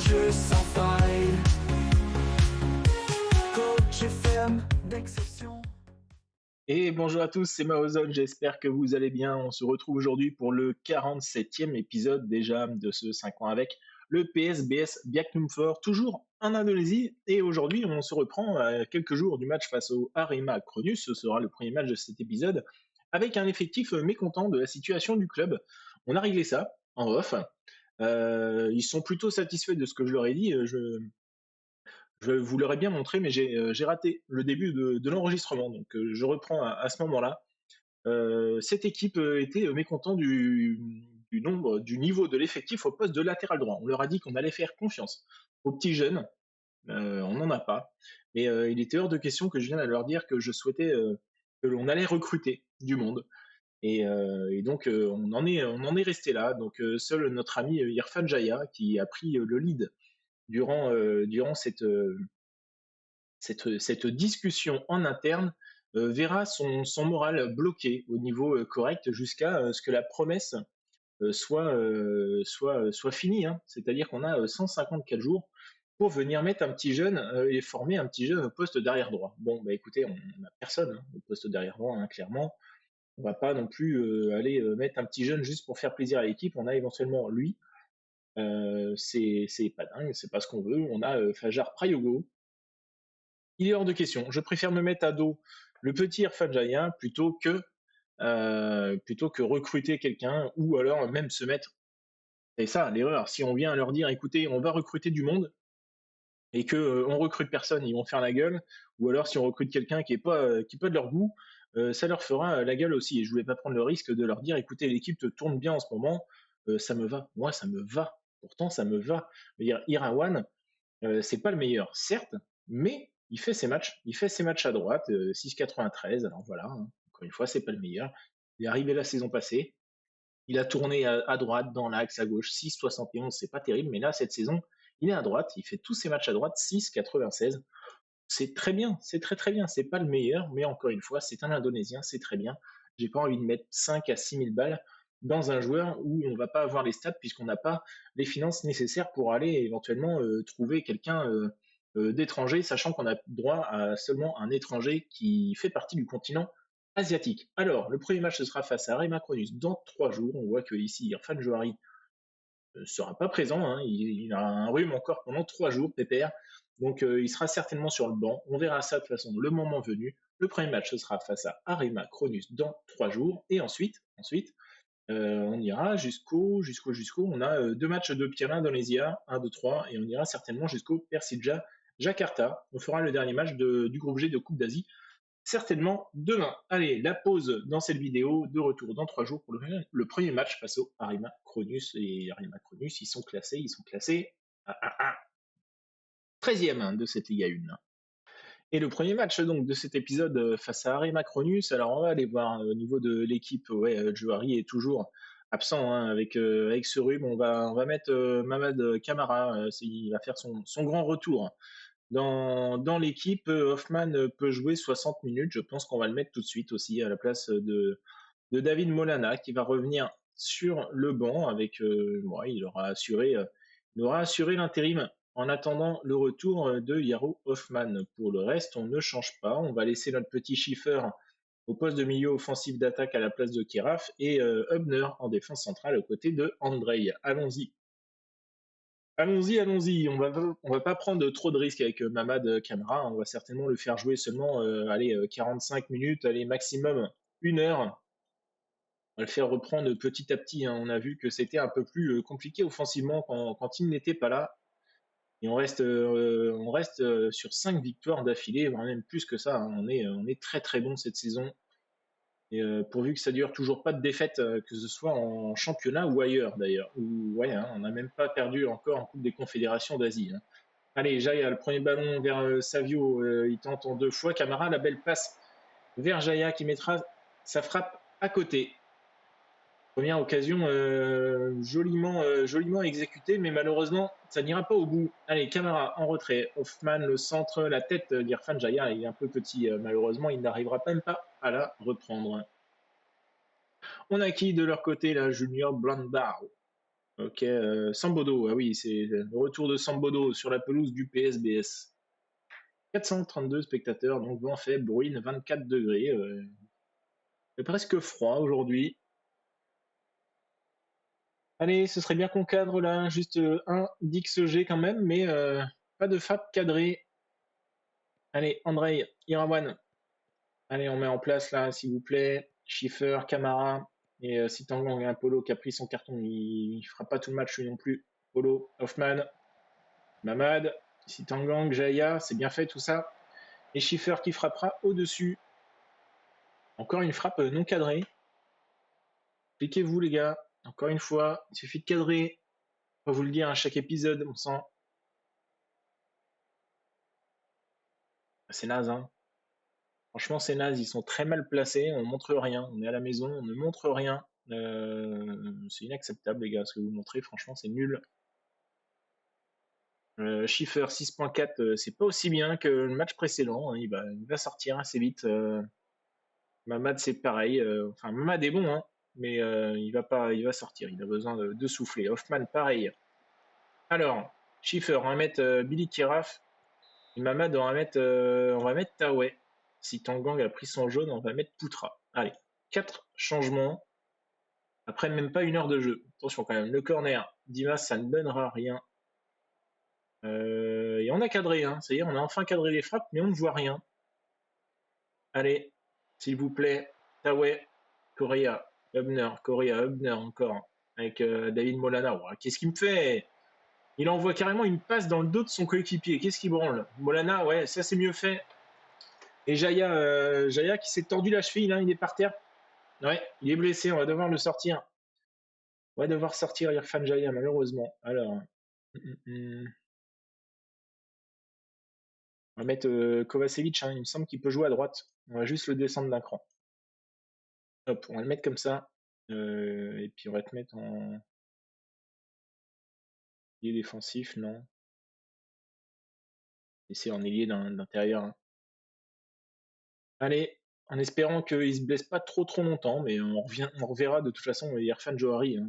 jeu sans faille. Coach FM d'exception. Et bonjour à tous, c'est Maozone, j'espère que vous allez bien. On se retrouve aujourd'hui pour le 47e épisode déjà de ce 5 ans avec le PSBS Biaknumfor, toujours en Indonésie. Et aujourd'hui, on se reprend à quelques jours du match face au Arema Cronus. Ce sera le premier match de cet épisode avec un effectif mécontent de la situation du club. On a réglé ça en off. Ils sont plutôt satisfaits de ce que je leur ai dit. Je vous l'aurais bien montré, mais j'ai raté le début de l'enregistrement. Donc je reprends à ce moment-là. Cette équipe était mécontent du nombre, du niveau de l'effectif au poste de latéral droit. On leur a dit qu'on allait faire confiance aux petits jeunes. On n'en a pas. Mais il était hors de question que je vienne à leur dire que je souhaitais que l'on allait recruter du monde. Et donc on en est resté là. Donc seul notre ami Irfan Jaya qui a pris le lead durant cette discussion en interne verra son moral bloqué au niveau correct jusqu'à ce que la promesse soit finie, hein. C'est-à-dire qu'on a 154 jours pour venir mettre un petit jeune et former un petit jeune au poste d'arrière droit. Bon, bah écoutez, on n'a personne hein, au poste d'arrière droit, hein, clairement. On va pas non plus aller mettre un petit jeune juste pour faire plaisir à l'équipe. On a éventuellement lui. C'est pas dingue, c'est pas ce qu'on veut. On a Fajar Prayogo, il est hors de question. Je préfère me mettre à dos le petit Irfan Jaya plutôt que recruter quelqu'un ou alors même se mettre. C'est ça l'erreur. Si on vient leur dire, écoutez, on va recruter du monde et que on recrute personne, ils vont faire la gueule. Ou alors si on recrute quelqu'un qui est pas de leur goût, ça leur fera la gueule aussi. Et je voulais pas prendre le risque de leur dire, écoutez, l'équipe te tourne bien en ce moment, ça me va. Moi, ça me va. Pourtant, ça me va. Je veux dire, Irawan, c'est pas le meilleur, certes, mais il fait ses matchs à droite, 6,93, alors voilà, hein, encore une fois, c'est pas le meilleur. Il est arrivé la saison passée, il a tourné à droite, dans l'axe, à gauche, 6,71, c'est pas terrible, mais là, cette saison, il est à droite, il fait tous ses matchs à droite, 6,96. C'est très bien, c'est très très bien, c'est pas le meilleur, mais encore une fois, c'est un Indonésien, c'est très bien. J'ai pas envie de mettre 5 à 6 000 balles dans un joueur où on va pas avoir les stats puisqu'on n'a pas les finances nécessaires pour aller éventuellement trouver quelqu'un d'étranger, sachant qu'on a droit à seulement un étranger qui fait partie du continent asiatique. Alors, le premier match ce sera face à Arema Cronus dans 3 jours. On voit que ici, Irfan Johari ne sera pas présent, hein. Il a un rhume encore pendant 3 jours, pépère. Donc il sera certainement sur le banc. On verra ça de toute façon le moment venu. Le premier match ce sera face à Arema Cronus dans 3 jours. Et ensuite, on ira jusqu'au. On a 2 matchs de Pirna Indonésia, 1, 2, 3, et on ira certainement jusqu'au Persija Jakarta. On fera le dernier match du groupe G de Coupe d'Asie certainement demain. Allez, la pause dans cette vidéo, de retour dans 3 jours pour le premier match face au Arema Cronus. Et Arema Cronus, ils sont classés à 13e de cette Ligue 1. Et le premier match donc de cet épisode face à Arema Cronus, alors on va aller voir au niveau de l'équipe, ouais, Johari est toujours absent hein, avec ce rhume. On va mettre Mamad Camara, il va faire son grand retour dans l'équipe. Hoffman peut jouer 60 minutes. Je pense qu'on va le mettre tout de suite aussi à la place de David Molana qui va revenir sur le banc avec. Ouais, il aura assuré l'intérim en attendant le retour de Yaro Hoffman. Pour le reste, on ne change pas. On va laisser notre petit Schiffer au poste de milieu offensif d'attaque à la place de Keraf et Hubner en défense centrale aux côtés de Andrei. Allons-y. Allons-y, allons-y. On va pas prendre trop de risques avec Mamad Camara. On va certainement le faire jouer seulement, allez, 45 minutes, allez, maximum 1 heure. On va le faire reprendre petit à petit, hein. On a vu que c'était un peu plus compliqué offensivement quand il n'était pas là. Et on reste sur 5 victoires d'affilée, voire même plus que ça, hein. On est très très bon cette saison. Et pourvu que ça dure toujours pas de défaite, que ce soit en championnat ou ailleurs d'ailleurs. Ou ouais, hein, on n'a même pas perdu encore en Coupe des Confédérations d'Asie, hein. Allez, Jaya, le premier ballon vers Savio, il tente en 2 fois. Camara, la belle passe vers Jaya qui mettra sa frappe à côté. Première occasion joliment exécutée, mais malheureusement, ça n'ira pas au bout. Allez, Camara en retrait. Hoffman, le centre, la tête d'Irfan Jaya, il est un peu petit. Malheureusement, il n'arrivera même pas à la reprendre. On a qui de leur côté, là, Junior Blandao. Ok, Sambodo, ah oui, c'est le retour de Sambodo sur la pelouse du PSBS. 432 spectateurs, donc vent faible, bruine 24 degrés. C'est presque froid aujourd'hui. Allez, ce serait bien qu'on cadre là, juste un d'XG quand même, mais pas de FAP cadré. Allez, Andrei, Irawan. Allez, on met en place là, s'il vous plaît. Schiffer, Camara. Et si Tanguy a un Polo qui a pris son carton, il fera pas tout le match lui non plus. Polo, Hoffman, Mamad, Sitangang, Jaya, c'est bien fait tout ça. Et Schiffer qui frappera au-dessus. Encore une frappe non cadrée. Appliquez-vous les gars. Encore une fois, il suffit de cadrer. On va vous le dire à chaque épisode, on sent. C'est naze, hein. Franchement, c'est naze, ils sont très mal placés, on montre rien. On est à la maison, on ne montre rien. C'est inacceptable les gars, ce que vous montrez, franchement, c'est nul. Schiffer 6.4, c'est pas aussi bien que le match précédent, hein. Il va sortir assez vite. Mamad, c'est pareil. Enfin, Mamad est bon, hein, mais il va sortir. Il a besoin de souffler. Hoffman, pareil. Alors, Schiffer, on va mettre Billy Kiraf. Et Mamad, on va mettre Taoué. Si Tangang a pris son jaune, on va mettre Poutra. Allez, 4 changements après même pas une heure de jeu. Attention quand même, le corner, Dimas, ça ne donnera rien. Et on a cadré, hein. Ça y est, on a enfin cadré les frappes, mais on ne voit rien. Allez, s'il vous plaît, Taoué, Correa, Hubner encore, avec David Molana. Oh, qu'est-ce qu'il me fait? Il envoie carrément une passe dans le dos de son coéquipier. Qu'est-ce qu'il branle? Molana, ouais, ça c'est mieux fait. Et Jaya qui s'est tordu la cheville, hein, il est par terre. Ouais, il est blessé, on va devoir le sortir. On va devoir sortir Irfan Jaya, malheureusement. Alors, on va mettre Kovacevic, hein, il me semble qu'il peut jouer à droite. On va juste le descendre d'un cran. Hop, on va le mettre comme ça. Et puis on va te mettre en ailier défensif, non. Et c'est en ailier d'intérieur, hein. Allez, en espérant qu'il se blesse pas trop longtemps, mais on reverra de toute façon Irfan Johari, hein,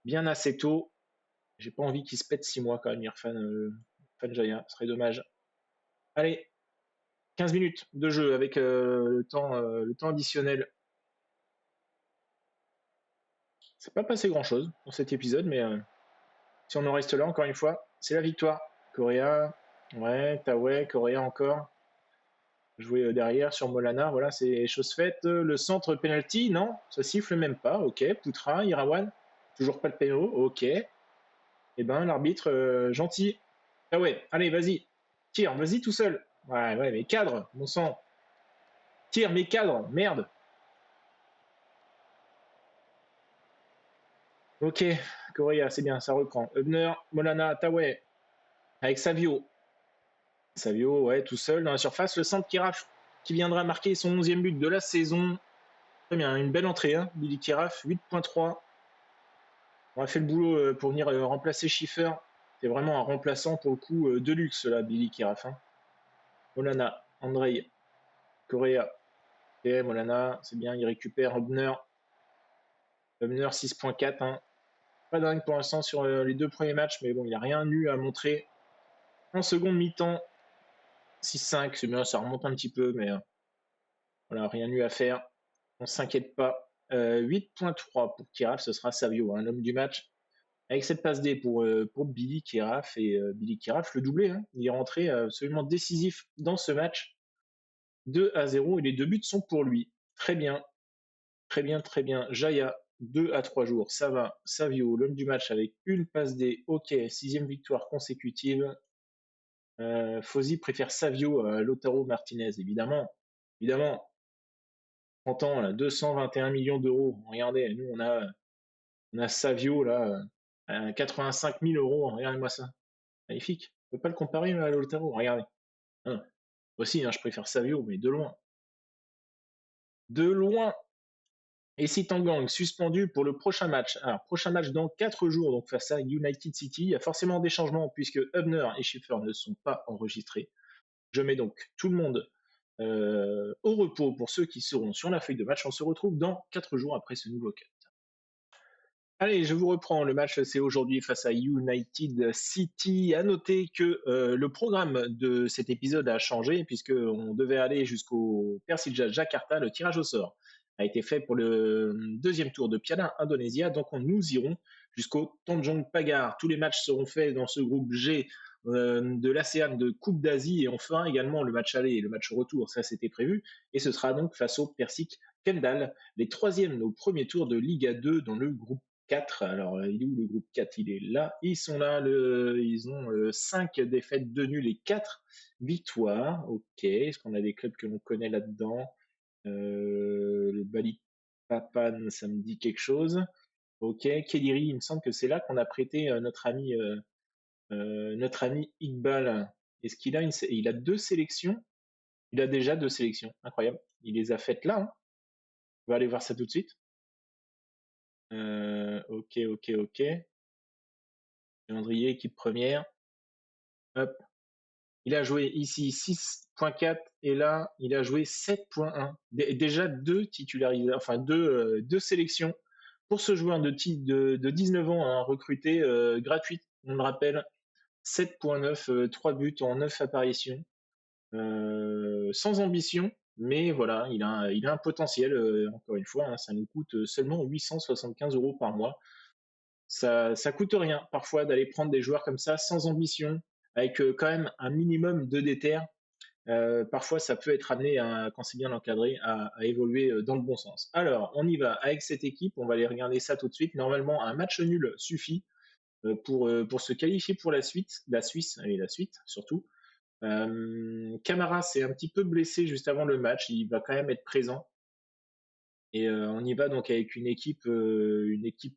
bien assez tôt. J'ai pas envie qu'il se pète 6 mois quand même, Irfan Jaya, ce serait dommage. Allez, 15 minutes de jeu avec le temps additionnel. C'est pas passé grand chose dans cet épisode, mais si on en reste là, encore une fois, c'est la victoire. Correa, ouais, Taoué, Correa encore. Jouer derrière sur Molana, voilà, c'est chose faite. Le centre penalty, non, ça siffle même pas. Ok, Poutra, Irawan, toujours pas de péno. Ok. Eh ben, l'arbitre, gentil. Ah ouais, allez, vas-y. Tire, vas-y tout seul. Ouais, ouais, mais cadre, mon sang. Tire, mais cadre, merde. Ok, Correa, c'est bien, ça reprend. Hubner, Molana, Taoué, avec Savio. Savio, ouais, tout seul dans la surface. Le centre Kiraf qui viendra marquer son 11e but de la saison. Très bien, une belle entrée, hein. Billy Kiraf, 8.3. On a fait le boulot pour venir remplacer Schiffer. C'est vraiment un remplaçant pour le coup de luxe, là, Billy Kiraf, hein. Molana, Andrei, Correa. Ok, Molana, c'est bien, il récupère Hubner. Hubner 6.4, hein. Pas dingue pour l'instant sur les 2 premiers matchs, mais bon, il n'a rien eu à montrer. En seconde mi-temps, 6-5, c'est bien, ça remonte un petit peu, mais voilà, rien eu à faire. On s'inquiète pas. 8.3 pour Kiraf, ce sera Savio, hein, l'homme du match. Avec cette passe D pour Billy Kiraf, et Billy Kiraf, le doublé, hein. Il est rentré absolument décisif dans ce match. 2-0 et les 2 buts sont pour lui. Très bien, très bien, très bien. Jaya, 2 à 3 jours, ça va. Savio, l'homme du match avec une passe D. Ok, 6e victoire consécutive. Fosy préfère Savio à Lautaro Martinez, évidemment. Évidemment, 30 ans, là, 221 millions d'euros. Regardez, nous, on a Savio, là, à 85 000 euros. Regardez-moi ça. Magnifique. On peut pas le comparer à Lautaro. Regardez. Hein. Aussi, hein, je préfère Savio, mais de loin. De loin. Et si Tangang suspendu pour le prochain match. Alors, prochain match dans 4 jours, donc face à United City. Il y a forcément des changements puisque Hubner et Schiffer ne sont pas enregistrés. Je mets donc tout le monde au repos pour ceux qui seront sur la feuille de match. On se retrouve dans 4 jours après ce nouveau cut. Allez, je vous reprends. Le match, c'est aujourd'hui face à United City. À noter que le programme de cet épisode a changé puisqu'on devait aller jusqu'au Persija Jakarta. Le tirage au sort a été fait pour le deuxième tour de Piala Indonésia. Donc nous irons jusqu'au Tanjung Pagar. Tous les matchs seront faits dans ce groupe G de l'ASEAN de Coupe d'Asie et on fera également le match aller et le match retour. Ça, c'était prévu. Et ce sera donc face au Persik Kendall, les troisièmes au premier tour de Liga 2 dans le groupe 4. Alors, il est où le groupe 4? Il est là. Ils sont là. Ils ont 5 défaites, 2 nuls et 4 victoires. Ok. Est-ce qu'on a des clubs que l'on connaît là-dedans? Le Balikpapan, ça me dit quelque chose. Ok. Kediri, il me semble que c'est là qu'on a prêté notre ami Iqbal. Est-ce qu'il a il a 2 sélections? Il a déjà 2 sélections. Incroyable. Il les a faites là, hein. On va aller voir ça tout de suite. Ok, ok, ok. Calendrier, équipe première. Hop. Il a joué ici 6.4 et là, il a joué 7.1. Déjà 2 titularisations, enfin 2 sélections pour ce joueur de 19 ans, hein, recruté gratuite, on le rappelle. 7.9, 3 buts en 9 apparitions. Sans ambition, mais voilà, il a un potentiel, encore une fois, hein, ça nous coûte seulement 875 € par mois. Ça coûte rien parfois d'aller prendre des joueurs comme ça sans ambition, avec quand même un minimum de déter. Parfois, ça peut être amené, quand c'est bien encadré, à évoluer dans le bon sens. Alors, on y va avec cette équipe. On va aller regarder ça tout de suite. Normalement, un match nul suffit pour se qualifier pour la suite, la Suisse et la suite surtout. Camara s'est un petit peu blessé juste avant le match. Il va quand même être présent. Et on y va donc avec une équipe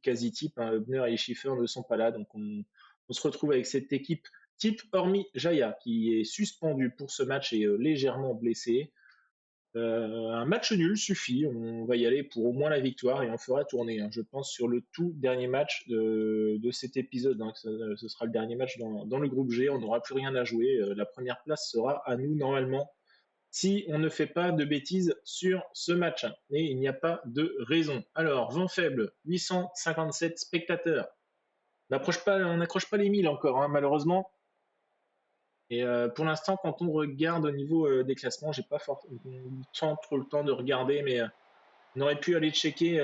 quasi type, hein. Hubner et Schiffer ne sont pas là, donc on se retrouve avec cette équipe type, hormis Jaya qui est suspendu pour ce match et légèrement blessé. Un match nul suffit, on va y aller pour au moins la victoire et on fera tourner, hein, je pense, sur le tout dernier match de cet épisode, hein, ce sera le dernier match dans le groupe G, on n'aura plus rien à jouer, la première place sera à nous normalement si on ne fait pas de bêtises sur ce match. Et il n'y a pas de raison. Alors, vent faible, 857 spectateurs. On n'accroche pas les 1000 encore, hein, malheureusement. Et pour l'instant, quand on regarde au niveau des classements, j'ai pas trop le temps de regarder, mais on aurait pu aller checker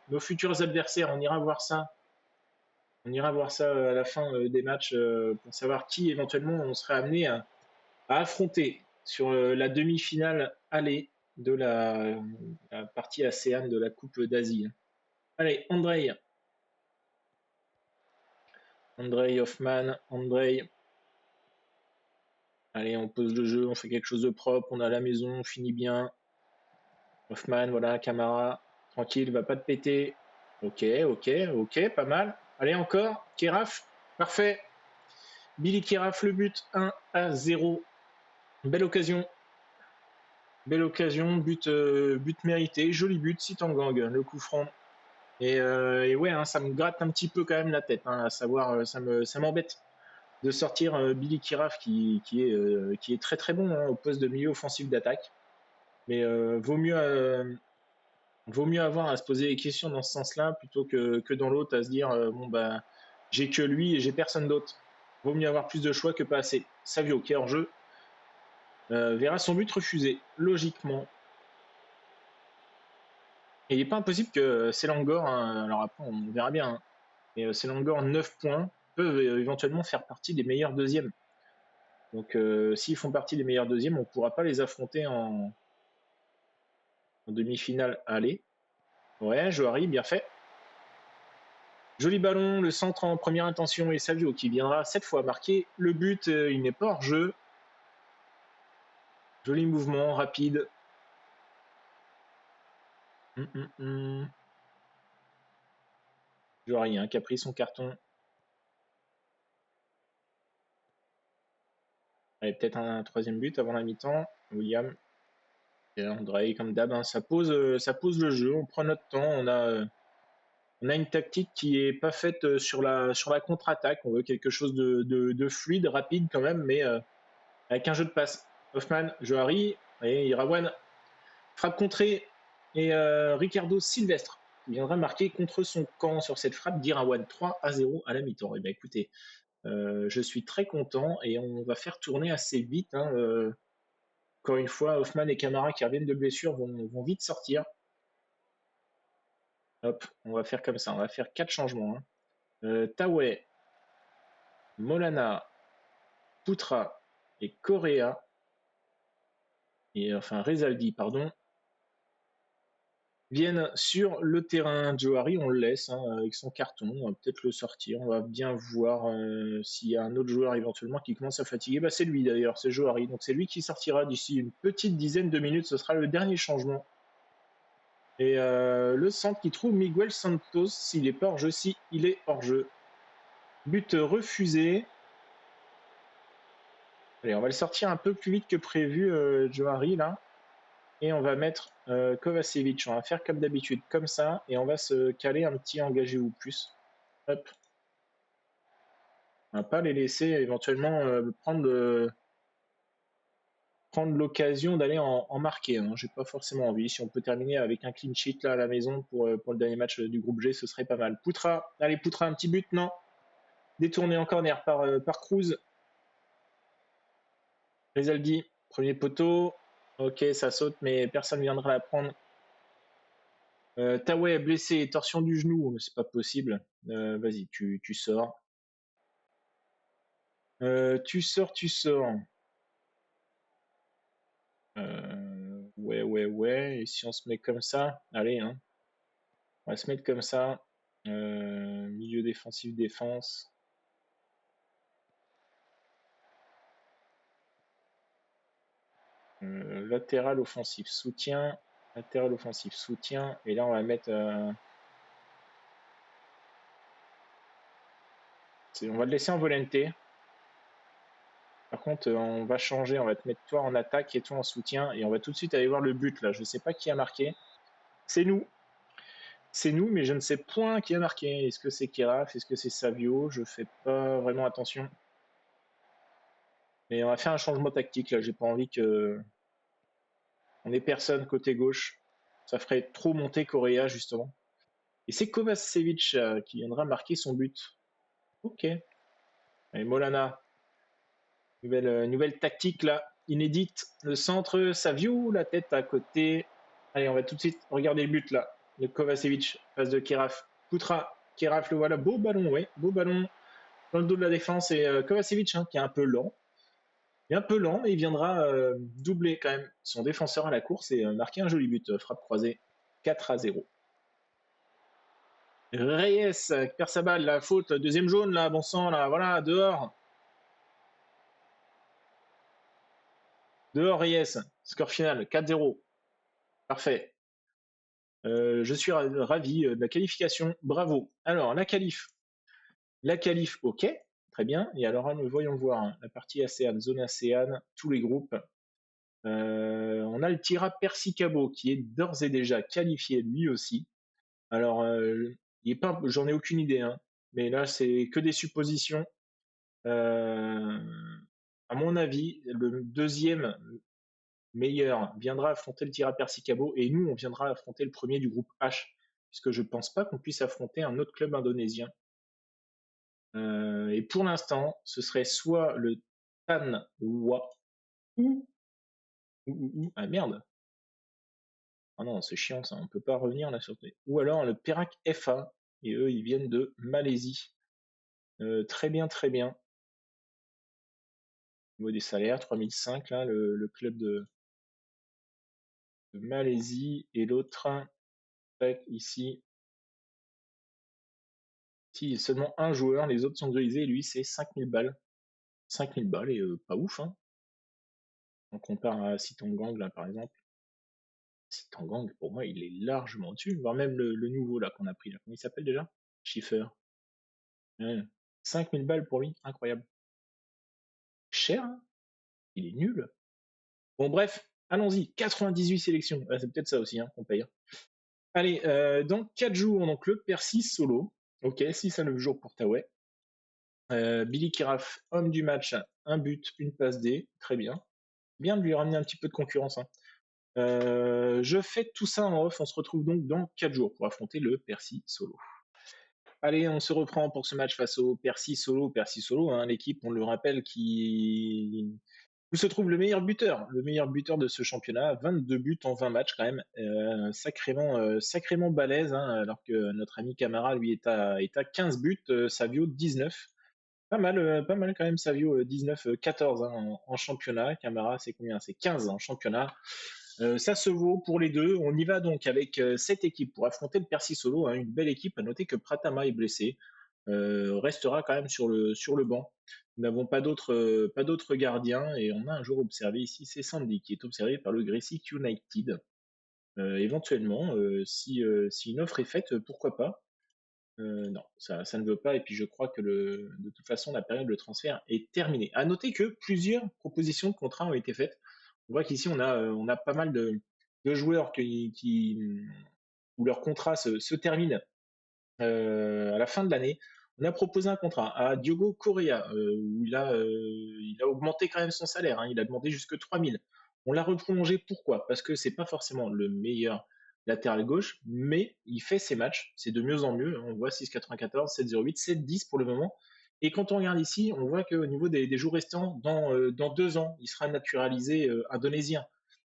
nos futurs adversaires. On ira voir ça. On ira voir ça à la fin des matchs pour savoir qui éventuellement on serait amené à affronter sur la demi-finale aller de la partie ASEAN de la Coupe d'Asie. Allez, Andrei Hoffman, Andrei. Allez, on pose le jeu, on fait quelque chose de propre, on a la maison, on finit bien. Hoffman, voilà, Camara, tranquille, va pas te péter. Ok, ok, ok, pas mal. Allez, encore, Keraf, parfait. Billy Keraf, le but, 1-0. Belle occasion. Belle occasion, but mérité, joli but, Sitangang, le coup franc. Et ouais, hein, ça me gratte un petit peu quand même la tête, hein, à savoir, ça m'embête de sortir Billy Kiraf qui est très très bon, hein, au poste de milieu offensif d'attaque. Mais vaut mieux avoir à se poser des questions dans ce sens-là plutôt que dans l'autre, à se dire bon bah j'ai que lui et j'ai personne d'autre. Vaut mieux avoir plus de choix que pas assez. Savio qui est hors jeu verra son but refusé, logiquement. Et il n'est pas impossible que Selangor, hein, alors après on verra bien, hein, mais Selangor 9 points peuvent éventuellement faire partie des meilleurs deuxièmes. Donc s'ils font partie des meilleurs deuxièmes, on ne pourra pas les affronter en demi-finale aller. Ouais, Johari, bien fait. Joli ballon, le centre en première intention et Savio qui viendra cette fois marquer le but. Il n'est pas hors jeu. Joli mouvement, rapide. Johari, hein, qui a pris son carton. Allez, peut-être un troisième but avant la mi-temps. William. Et André, comme d'hab, hein, ça pose le jeu. On prend notre temps. On a une tactique qui est pas faite sur la contre-attaque. On veut quelque chose de fluide, rapide quand même, mais avec un jeu de passe. Hoffman, Johari et Irawan. Frappe contrée et Ricardo Silvestre qui viendra marquer contre son camp sur cette frappe d'Irawan 3-0 à la mi-temps. Et bien écoutez, je suis très content et on va faire tourner assez vite. Hein, encore une fois, Hoffman et Camara qui reviennent de blessure vont vite sortir. Hop, on va faire comme ça, on va faire 4 changements. Hein. Taoué, Molana, Putra et Correa, et enfin Rezaldi, pardon, viennent sur le terrain. Johari, on le laisse hein, avec son carton, on va peut-être le sortir, on va bien voir s'il y a un autre joueur éventuellement qui commence à fatiguer. Bah, c'est lui d'ailleurs, c'est Johari, donc c'est lui qui sortira d'ici une petite dizaine de minutes, ce sera le dernier changement. Et le centre qui trouve Miguel Santos, s'il est pas hors jeu, si il est hors jeu. But refusé. Allez, on va le sortir un peu plus vite que prévu, Johari, là. Et on va mettre Kovacevic. On va faire comme d'habitude, comme ça. Et on va se caler un petit engagé ou plus. Hop. On va pas les laisser éventuellement prendre l'occasion d'aller en marquer. Hein. J'ai pas forcément envie. Si on peut terminer avec un clean sheet là à la maison pour le dernier match du groupe G, ce serait pas mal. Poutra. Allez, Poutra, un petit but, non. Détourné en corner par Cruz. Rezaldi, premier poteau. Ok, ça saute, mais personne ne viendra la prendre. Taoué blessé, torsion du genou, mais c'est pas possible. Vas-y, tu sors. Tu sors, tu sors. Ouais. Et si on se met comme ça, allez, hein. On va se mettre comme ça. Milieu défensif, défense. Latéral offensif, soutien. Latéral offensif, soutien. Et là, on va mettre. On va le laisser en volonté. Par contre, on va changer. On va te mettre toi en attaque et toi en soutien. Et on va tout de suite aller voir le but là. Je ne sais pas qui a marqué. C'est nous. C'est nous, mais je ne sais point qui a marqué. Est-ce que c'est Keraf? Est-ce que c'est Savio? Je fais pas vraiment attention. Mais on va faire un changement tactique là. J'ai pas envie que on ait personne côté gauche. Ça ferait trop monter Correa justement. Et c'est Kovacevic qui viendra marquer son but. Ok. Allez, Molana. Nouvelle tactique là, inédite. Le centre, Savio, la tête à côté. Allez, on va tout de suite regarder le but là. Le Kovacevic, passe de Keraf. Poutra, Keraf, le voilà. Beau ballon, ouais. Beau ballon dans le dos de la défense. Et Kovacevic, hein, qui est un peu lent. Il est un peu lent, mais il viendra doubler quand même son défenseur à la course et marquer un joli but. Frappe croisée, 4-0. Reyes perd sa balle, la faute, deuxième jaune là, bon sang là, voilà, dehors. Dehors Reyes, score final 4-0. Parfait. Je suis ravi de la qualification, bravo. Alors, la qualif, ok, très bien. Et alors, voyons voir hein, la partie ASEAN, zone ASEAN, tous les groupes. On a le Tira Persicabo qui est d'ores et déjà qualifié lui aussi. Alors, j'en ai aucune idée, hein, mais là, c'est que des suppositions. À mon avis, le deuxième meilleur viendra affronter le Tira Persicabo et nous, on viendra affronter le premier du groupe H, puisque je ne pense pas qu'on puisse affronter un autre club indonésien. Et pour l'instant, ce serait soit le Tan Wa ou ah merde. Ah non, c'est chiant ça, on peut pas revenir là sur ou alors le Perak FA et eux ils viennent de Malaisie. Très bien, très bien. Au niveau des salaires, 3005 là, le club de Malaisie et l'autre ici. Si seulement un joueur, les autres sont grisés, et lui c'est 5000 balles. 5000 balles et pas ouf, hein. On compare à Sitonggang là par exemple. Sitonggang pour moi il est largement au-dessus, voire même le nouveau là qu'on a pris là. Comment il s'appelle déjà? Schiffer. Ouais. 5000 balles pour lui, incroyable. Cher, hein, il est nul. Bon bref, allons-y, 98 sélections. Ah, c'est peut-être ça aussi hein, qu'on paye. Allez, dans 4 jours, donc le Persis solo. Ok, 6 à 9 jours pour Taoué. Billy Kiraf, homme du match, un but, une passe D, très bien. Bien de lui ramener un petit peu de concurrence. Hein. Je fais tout ça en off. On se retrouve donc dans 4 jours pour affronter le Percy Solo. Allez, on se reprend pour ce match face au Percy Solo. Percy Solo, hein, l'équipe, on le rappelle, où se trouve le meilleur buteur de ce championnat, 22 buts en 20 matchs quand même, sacrément balèze, hein, alors que notre ami Camara, lui, est à 15 buts, Savio 19. Pas mal quand même, Savio 19, 14 hein, en championnat. Camara, c'est combien? C'est 15 en championnat. Ça se vaut pour les deux. On y va donc avec cette équipe pour affronter le Percy Solo, hein, une belle équipe. À noter que Pratama est blessé, restera quand même sur le banc. Nous n'avons pas d'autres gardiens et on a un joueur observé ici, c'est Sandy qui est observé par le Gressic United. Éventuellement, si une offre est faite, pourquoi pas. Non, ça ne veut pas et puis je crois que de toute façon la période de transfert est terminée. À noter que plusieurs propositions de contrat ont été faites. On voit qu'ici on a pas mal de joueurs où leur contrat se termine à la fin de l'année. On a proposé un contrat à Diogo Correa, où il a augmenté quand même son salaire, hein, il a demandé jusque 3000. On l'a reprolongé, pourquoi? Parce que c'est pas forcément le meilleur latéral gauche, mais il fait ses matchs, c'est de mieux en mieux. On voit 6,94, 7,08, 7,10 pour le moment. Et quand on regarde ici, on voit qu'au niveau des jours restants, dans 2 ans, il sera naturalisé indonésien.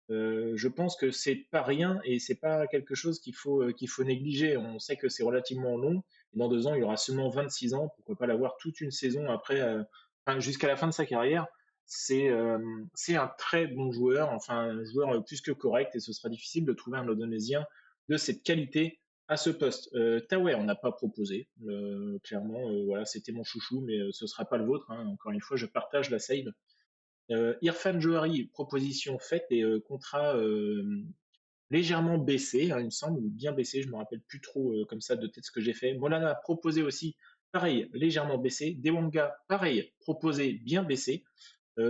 Je pense que c'est pas rien et c'est pas quelque chose qu'il faut négliger. On sait que c'est relativement long. Et dans 2 ans, il aura seulement 26 ans. Pourquoi pas l'avoir toute une saison après, enfin, jusqu'à la fin de sa carrière. C'est un très bon joueur, enfin un joueur plus que correct et ce sera difficile de trouver un Indonésien de cette qualité à ce poste. Tawer, on n'a pas proposé. Clairement, voilà, c'était mon chouchou, mais ce sera pas le vôtre, hein. Encore une fois, je partage la save. Irfan Johari, proposition faite et contrat légèrement baissé, hein, il me semble, ou bien baissé, je ne me rappelle plus trop comme ça de tête ce que j'ai fait. Molana proposé aussi, pareil, légèrement baissé. Dewanga, pareil, proposé bien baissé.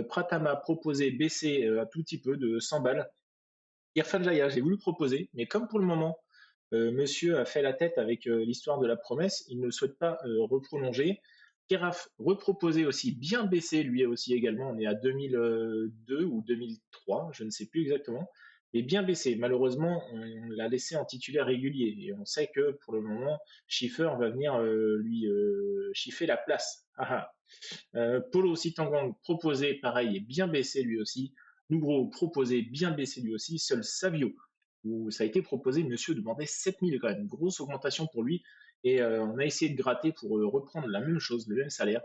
Pratama proposé baissé un tout petit peu de 100 balles. Irfan Jaya, j'ai voulu proposer, mais comme pour le moment, monsieur a fait la tête avec l'histoire de la promesse, il ne souhaite pas reprolonger. Keraf reproposé aussi, bien baissé lui aussi également, on est à 2002 ou 2003, je ne sais plus exactement, mais bien baissé. Malheureusement, on l'a laissé en titulaire régulier et on sait que pour le moment, Schiffer va venir lui chiffer la place. Ah Polo Sitangang proposé, pareil, et bien baissé lui aussi. Nugro proposé, bien baissé lui aussi. Seul Savio, où ça a été proposé, monsieur demandait 7000 quand même, grosse augmentation pour lui. Et on a essayé de gratter pour reprendre la même chose, le même salaire.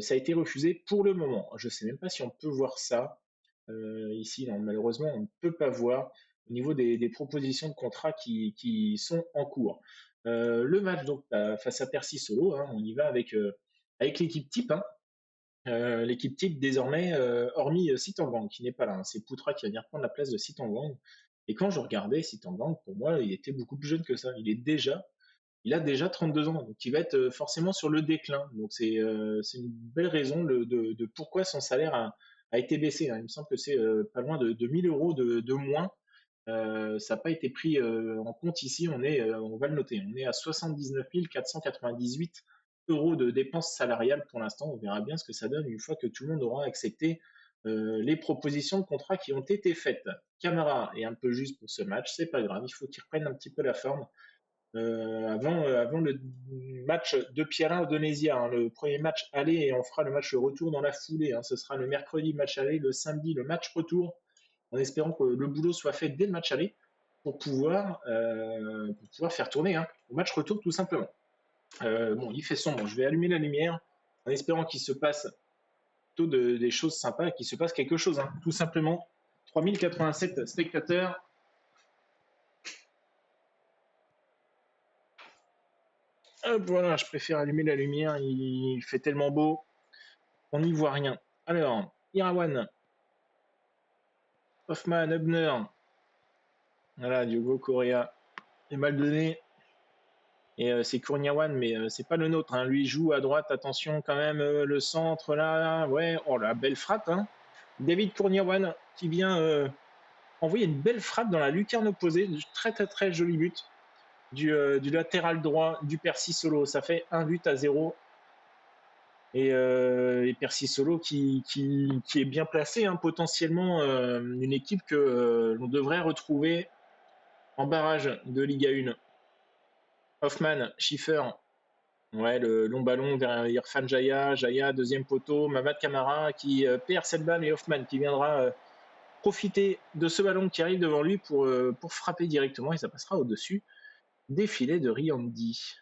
Ça a été refusé pour le moment. Je ne sais même pas si on peut voir ça. Ici, non, malheureusement, on ne peut pas voir au niveau des propositions de contrat qui sont en cours. Le match donc face à Percy Solo, hein, on y va avec l'équipe type, hein. L'équipe type désormais, hormis Sitanggang qui n'est pas là, hein. C'est Poutra qui va venir prendre la place de Sitanggang. Et quand je regardais Sitanggang, pour moi, il était beaucoup plus jeune que ça. Il a déjà 32 ans, donc il va être forcément sur le déclin. Donc c'est une belle raison de pourquoi son salaire a été baissé, hein. Il me semble que c'est pas loin de 1000 euros de moins. Ça n'a pas été pris en compte ici. On va le noter. On est à 79 498 euros de dépenses salariales pour l'instant. On verra bien ce que ça donne une fois que tout le monde aura accepté les propositions de contrat qui ont été faites. Camara est un peu juste pour ce match, c'est pas grave. Il faut qu'il reprenne un petit peu la forme. Avant le match de Pierre Indonésia, hein, le premier match aller et on fera le match retour dans la foulée, hein. Ce sera le mercredi match aller, le samedi le match retour, en espérant que le boulot soit fait dès le match aller pour pouvoir faire tourner, hein, au match retour tout simplement. Bon, il fait sombre, je vais allumer la lumière en espérant qu'il se passe plutôt des choses sympas et qu'il se passe quelque chose, hein, tout simplement. 3087 spectateurs. Hop, voilà, je préfère allumer la lumière, il fait tellement beau, on n'y voit rien. Alors, Irawan, Hoffman, Hubner, voilà, Diogo Correa est mal donné. Et c'est Kourniawan, mais c'est pas le nôtre, hein. Lui joue à droite, attention quand même, le centre là, ouais, oh la belle frappe, hein. David Kourniawan qui vient envoyer une belle frappe dans la lucarne opposée, très très très joli but du latéral droit du Percy Solo. Ça fait 1 but à 0. et Percy Solo qui est bien placé, hein, potentiellement une équipe que l'on devrait retrouver en barrage de Liga 1. Hoffman, Schiffer, ouais, le long ballon vers Irfan Jaya, Jaya, deuxième poteau, Mamad Camara qui perd cette balle et Hoffman qui viendra profiter de ce ballon qui arrive devant lui pour frapper directement et ça passera au-dessus des filets de Riandi.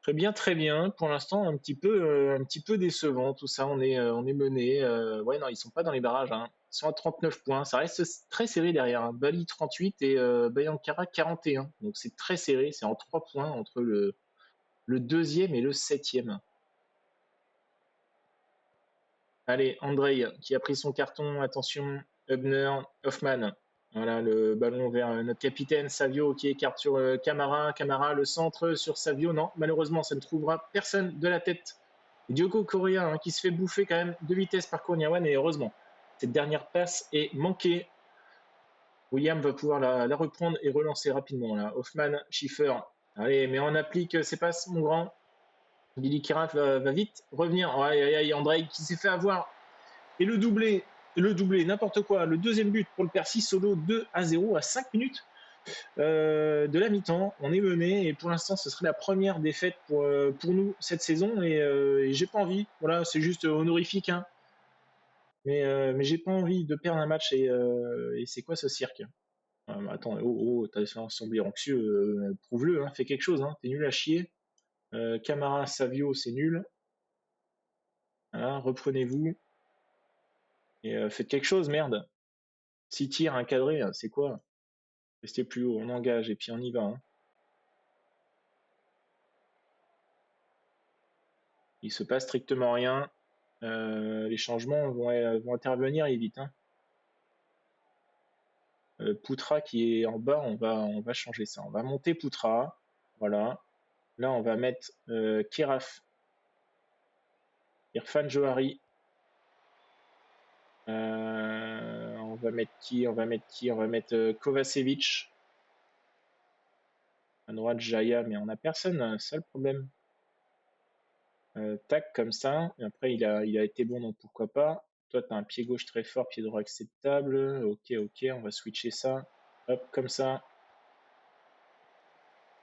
Très bien, très bien. Pour l'instant, un petit peu décevant tout ça. On est mené. Ouais, non, ils sont pas dans les barrages, hein. Ils sont à 39 points. Ça reste très serré derrière, hein. Bali 38 et Bayankara 41. Donc c'est très serré. C'est en 3 points entre le deuxième et le septième. Allez, Andrei qui a pris son carton. Attention, Hubner, Hoffman. Voilà le ballon vers notre capitaine Savio qui écarte sur Camara. Camara, le centre sur Savio. Non, malheureusement, ça ne trouvera personne de la tête. Diogo Correa hein, qui se fait bouffer quand même de vitesse par Kourniawan et heureusement, cette dernière passe est manquée. William va pouvoir la reprendre et relancer rapidement. Là. Hoffman, Schiffer. Allez, mais on applique ses passes, mon grand. Billy Kirat va vite revenir. Aïe, aïe, aïe, Andrei qui s'est fait avoir. Et le doublé, n'importe quoi. Le deuxième but pour le Percy Solo 2-0 à 5 minutes de la mi-temps. On est mené et pour l'instant, ce serait la première défaite pour nous cette saison et j'ai pas envie. Voilà, c'est juste honorifique, hein. Mais j'ai pas envie de perdre un match et c'est quoi ce cirque? Attends, t'as semblé anxieux, prouve-le, hein, fais quelque chose, hein, t'es nul à chier. Camara, Savio, c'est nul. Voilà, reprenez-vous et faites quelque chose, merde. 6 tirs, un cadré, c'est quoi? Restez plus haut, on engage et puis on y va, hein. Il se passe strictement rien. Les changements vont intervenir vite, hein. Poutra qui est en bas, on va changer ça. On va monter Poutra. Voilà. Là, on va mettre Keraf, Irfan Johari. On va mettre qui? On va mettre qui? On va mettre Kovacevic. À droite, Jaya, mais on n'a personne, c'est ça le problème. Tac, comme ça. Et après, il a été bon, donc pourquoi pas. Toi, tu as un pied gauche très fort, pied droit acceptable. Ok, on va switcher ça. Hop, comme ça.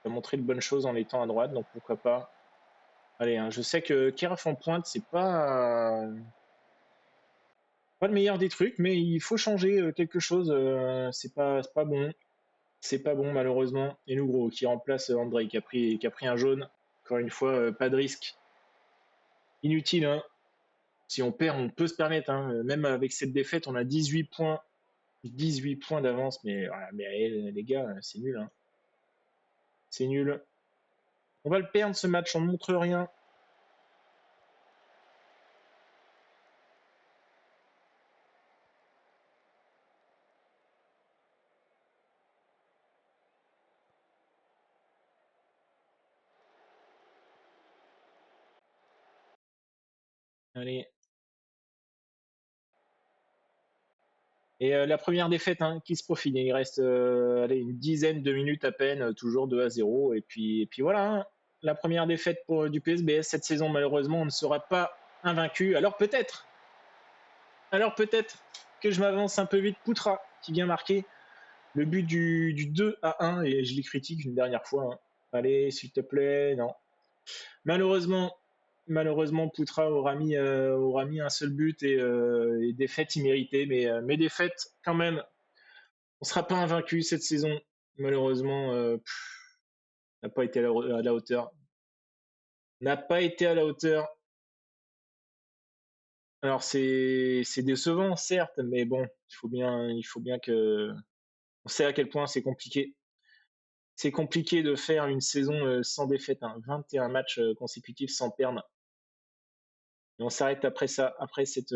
Ça va montrer de bonnes choses en étant à droite, donc pourquoi pas. Allez, hein, je sais que Keraf en pointe, c'est pas le meilleur des trucs, mais il faut changer quelque chose. C'est pas bon. C'est pas bon, malheureusement. Et nous, gros, qui remplace Andrei, qui a pris un jaune. Encore une fois, pas de risque. Inutile, hein. Si on perd, on peut se permettre, hein. Même avec cette défaite, on a 18 points. 18 points d'avance, mais, voilà, mais les gars, c'est nul, hein. C'est nul. On va le perdre ce match, on ne montre rien. Allez. Et la première défaite hein, qui se profile. Il reste allez, une dizaine de minutes à peine, toujours 2-0. Et puis voilà, hein, la première défaite du PSBS cette saison, malheureusement, on ne sera pas invaincu. Alors peut-être que je m'avance un peu vite. Poutra qui vient marquer le but du 2-1 et je les critique une dernière fois, hein. Allez, s'il te plaît, non. Malheureusement, Poutra aura mis un seul but et défaite imméritée, mais défaite quand même. On ne sera pas invaincu cette saison, malheureusement. N'a pas été à la hauteur. N'a pas été à la hauteur. Alors c'est décevant, certes, mais bon, il faut bien que. On sait à quel point c'est compliqué. C'est compliqué de faire une saison sans défaite, hein. 21 matchs consécutifs sans perdre. Et on s'arrête après ça, après cette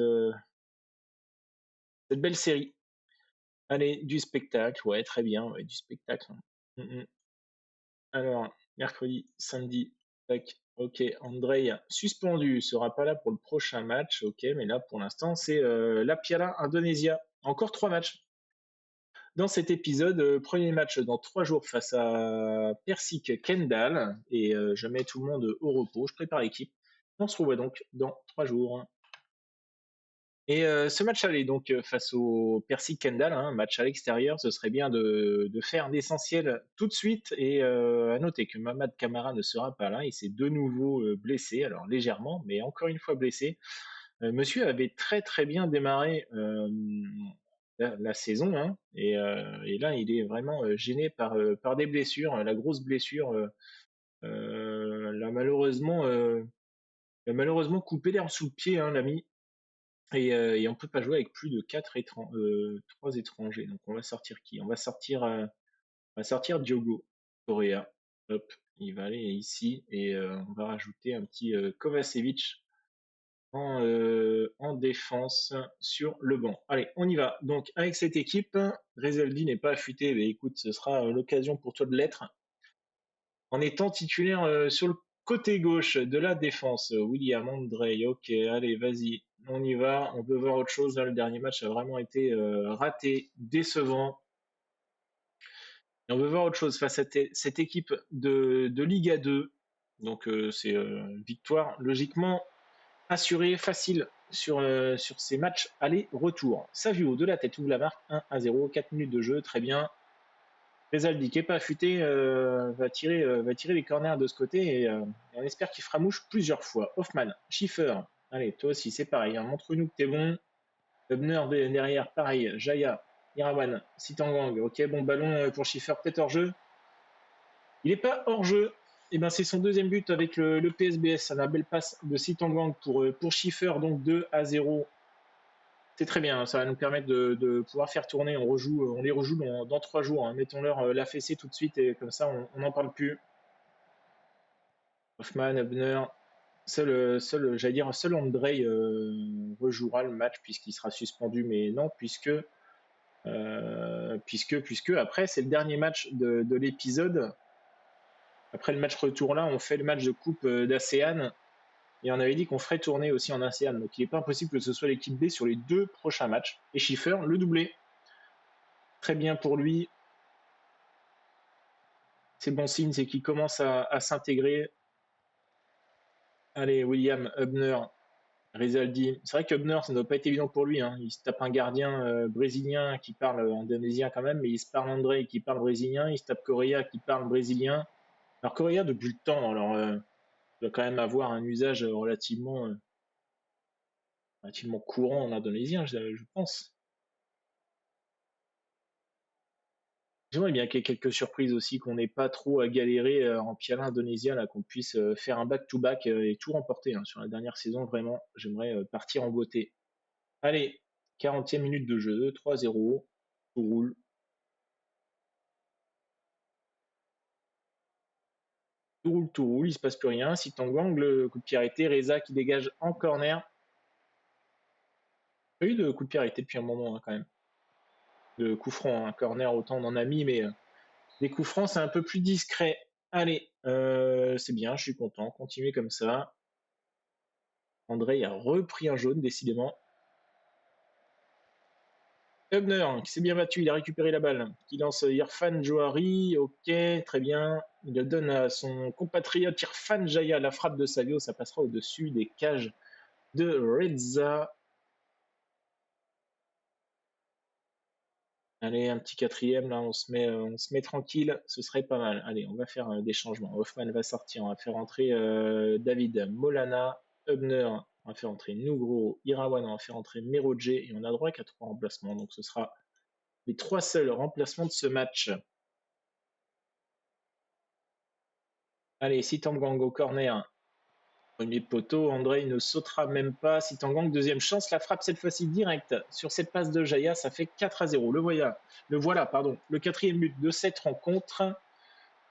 belle série. Allez, du spectacle, ouais, très bien, ouais, du spectacle, hein. Alors, mercredi, samedi, tac, ok, Andrei suspendu, sera pas là pour le prochain match, ok, mais là pour l'instant c'est la Piala Indonésia. Encore 3 matchs. dans cet épisode, premier match dans 3 jours face à Persic Kendall, et je mets tout le monde au repos, je prépare l'équipe. On se revoit donc dans 3 jours. Et ce match aller donc face au Persic Kendall, hein, match à l'extérieur, ce serait bien de faire l'essentiel tout de suite. Et à noter que Mamad Camara ne sera pas là, il s'est de nouveau blessé, alors légèrement, mais encore une fois blessé. Monsieur avait très très bien démarré la saison, hein, et là il est vraiment gêné par des blessures. La grosse blessure l'a malheureusement coupé l'herbe sous le pied, hein, l'ami. Et on peut pas jouer avec plus de 3 étrangers. Donc on va sortir qui? On va sortir Diogo Correa. Hop, il va aller ici et on va rajouter un petit Kovacevic en défense sur le banc. Allez, on y va. Donc avec cette équipe, Rezeldi n'est pas affûté, mais écoute, ce sera l'occasion pour toi de l'être. En étant titulaire sur le côté gauche de la défense, William André, ok, allez, vas-y, on y va, on peut voir autre chose. Là, le dernier match a vraiment été raté, décevant. Et on veut voir autre chose face à cette équipe de Liga 2. Donc c'est victoire logiquement assurée, facile sur ces matchs aller-retour. Savio de la tête ouvre la marque 1-0, 4 minutes de jeu, très bien. Rezaldi qui n'est pas affûté va tirer les corners de ce côté et on espère qu'il fera mouche plusieurs fois. Hoffman, Schiffer, allez, toi aussi c'est pareil, hein, montre-nous que t'es bon. Hubner derrière, pareil, Jaya, Irawan, Sitangang, ok, bon ballon pour Schiffer, peut-être hors jeu. Il n'est pas hors jeu, et ben c'est son deuxième but avec le PSBS, la belle passe de Sitangang pour Schiffer, donc 2-0. C'est très bien, ça va nous permettre de pouvoir faire tourner. On les rejoue dans 3 jours, hein. Mettons-leur la fessée tout de suite et comme ça on n'en parle plus. Hoffman, Hubner, seul Andrei rejouera le match puisqu'il sera suspendu, mais non, puisque après c'est le dernier match de l'épisode. Après le match retour là, on fait le match de coupe d'ASEAN. Et on avait dit qu'on ferait tourner aussi en ASEAN. Donc il n'est pas impossible que ce soit l'équipe B sur les 2 prochains matchs. Et Schiffer, le doublé. Très bien pour lui. C'est bon signe, c'est qu'il commence à s'intégrer. Allez, William, Hubner, Rizaldi. C'est vrai que Hubner, ça ne doit pas être évident pour lui, hein. Il se tape un gardien brésilien qui parle indonésien quand même, mais il se parle André qui parle brésilien, il se tape Correa qui parle brésilien. Alors Correa, depuis le temps, alors il doit quand même avoir un usage relativement courant en indonésien, je pense. J'aimerais bien qu'il y ait quelques surprises aussi, qu'on n'ait pas trop à galérer en piala indonésien, là, qu'on puisse faire un back-to-back et tout remporter, hein. Sur la dernière saison, vraiment, j'aimerais partir en beauté. Allez, 40e minute de jeu, 3-0, tout roule. Tout roule, tout roule, il se passe plus rien. Si Tanguang, le coup de pied arrêté, Reza qui dégage en corner. Il y a eu de coup de pied arrêté depuis un moment, hein, quand même. De coup franc, hein, corner, autant on en a mis, mais les coups francs, c'est un peu plus discret. Allez, c'est bien, je suis content. Continuez comme ça. André a repris un jaune, décidément. Hubner, qui s'est bien battu, il a récupéré la balle. Qui lance Irfan Johari, ok, très bien. Il le donne à son compatriote Irfan Jaya, la frappe de Savio, ça passera au-dessus des cages de Reza. Allez, un petit quatrième, là, on se met tranquille, ce serait pas mal. Allez, on va faire des changements. Hoffman va sortir, on va faire entrer David Molana, Hubner, on va faire entrer Nugro, Irawan, on va faire entrer Meroje, et on a droit qu'à 3 remplacements, donc ce sera les 3 seuls remplacements de ce match. Allez, Sitangang au corner, premier poteau, André ne sautera même pas. Sitangang, deuxième chance, la frappe cette fois-ci directe sur cette passe de Jaya, ça fait 4-0. Le voilà, pardon. Le 4e but de cette rencontre.